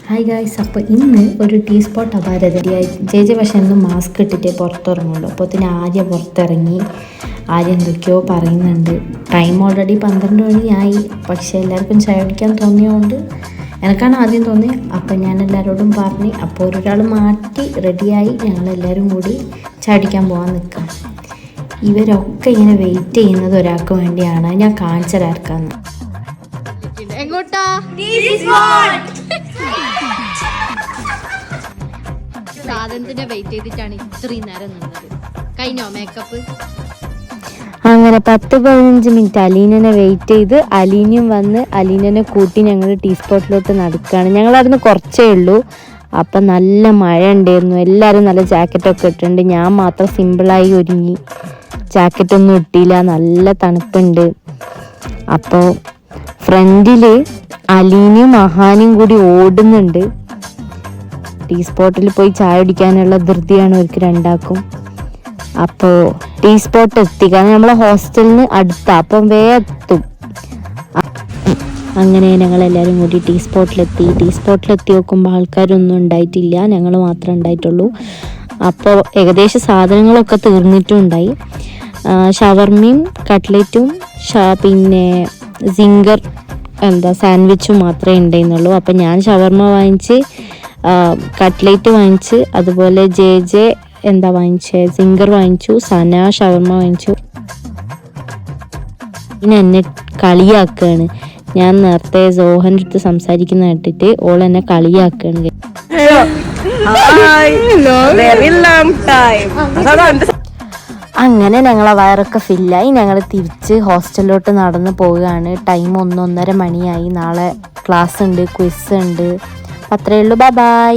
Hi guys, അപ്പോൾ ഇന്ന് ഒരു ടീ സ്പോട്ട് അപാരതയായി ജെ പക്ഷേ എന്നും മാസ്ക് ഇട്ടിട്ട് പുറത്തിറങ്ങുള്ളൂ. അപ്പോൾ ഇതിന് ആര്യ പുറത്തിറങ്ങി. ആര്യ എന്തൊക്കെയോ പറയുന്നുണ്ട്. ടൈം ഓൾറെഡി 12 മണിയായി. പക്ഷേ എല്ലാവർക്കും ചായ കുടിക്കാൻ തോന്നിയതുകൊണ്ട് എനിക്കാണ് ആദ്യം തോന്നിയത്. അപ്പോൾ ഞാൻ എല്ലാവരോടും പറഞ്ഞ്, അപ്പോൾ ഒരാൾ മാറ്റി റെഡിയായി ഞങ്ങളെല്ലാവരും കൂടി ചായ കുടിക്കാൻ പോകാൻ നിൽക്കാം. ഇവരൊക്കെ ഇങ്ങനെ വെയിറ്റ് ചെയ്യുന്നത് ഒരാൾക്ക് വേണ്ടിയാണ്. ഞാൻ കാണിച്ചതാർക്കാന്ന്. എങ്ങോട്ടാ? സാധനത്തിന്റെ വെയിറ്റ് ചെയ്തിട്ടാണ് ഇത്രയും നേരം നിന്നത്. കഴിഞ്ഞോ മേക്കപ്പ്? അങ്ങനെ 10-15 മിനിറ്റ് അലീനനെ വെയിറ്റ് ചെയ്ത് അലീനയും വന്ന് അലീനനെ കൂട്ടി ഞങ്ങൾ ടീ സ്പോട്ടിലോട്ട് നടക്കുകയാണ്. ഞങ്ങളവിടുന്ന് കുറച്ചേ ഉള്ളൂ. അപ്പം നല്ല മഴ ഉണ്ടായിരുന്നു. എല്ലാവരും നല്ല ജാക്കറ്റൊക്കെ ഇട്ടിട്ടുണ്ട്. ഞാൻ മാത്രം സിമ്പിളായി ഒരുങ്ങി. ജാക്കറ്റൊന്നും ഇട്ടില്ല. നല്ല തണുപ്പുണ്ട്. അപ്പോൾ ഫ്രണ്ടിൽ അലീനയും അഹാനയും കൂടി ഓടുന്നുണ്ട്. ടീ സ്പോട്ടിൽ പോയി ചായ കുടിക്കാനുള്ള ധൃതിയാണ് അവർക്ക് രണ്ടാക്കും. അപ്പോൾ ടീ സ്പോട്ട് എത്തി. കാരണം നമ്മളെ ഹോസ്റ്റലിന് അടുത്താണ്. അപ്പം എത്തും. അങ്ങനെ ഞങ്ങളെല്ലാവരും കൂടി ടീ സ്പോട്ടിലെത്തി നോക്കുമ്പോൾ ആൾക്കാരൊന്നും ഉണ്ടായിട്ടില്ല. ഞങ്ങൾ മാത്രമേ ഉണ്ടായിട്ടുള്ളൂ. അപ്പോൾ ഏകദേശം സാധനങ്ങളൊക്കെ തീർന്നിട്ടും ഉണ്ടായി. ഷവർമയും കട്ട്ലറ്റും പിന്നെ സിംഗർ സാൻഡ്വിച്ചും മാത്രമേ ഉണ്ടായിരുന്നുള്ളൂ. അപ്പം ഞാൻ ഷവർമ വാങ്ങിച്ച്, കട്ട്ലേറ്റ് വാങ്ങിച്ച്, അതുപോലെ ജെ വാങ്ങിച്ചത് സിംഗർ വാങ്ങിച്ചു, സന ഷവർമ വാങ്ങിച്ചു. പിന്നെ എന്നെ കളിയാക്കുകയാണ്. ഞാൻ നേരത്തെ സോഹൻ്റെ അടുത്ത് സംസാരിക്കുന്ന കേട്ടിട്ട് ഓൾ എന്നെ കളിയാക്കുകയാണ്. അങ്ങനെ ഞങ്ങളെ വയറൊക്കെ ഫില്ലായി. ഞങ്ങൾ തിരിച്ച് ഹോസ്റ്റലിലോട്ട് നടന്ന് പോവുകയാണ്. ടൈം 1-1:30 മണിയായി. നാളെ ക്ലാസ് ഉണ്ട്, ക്വിസ് ഉണ്ട്. അത്രയേ ഉള്ളൂ. ബൈ.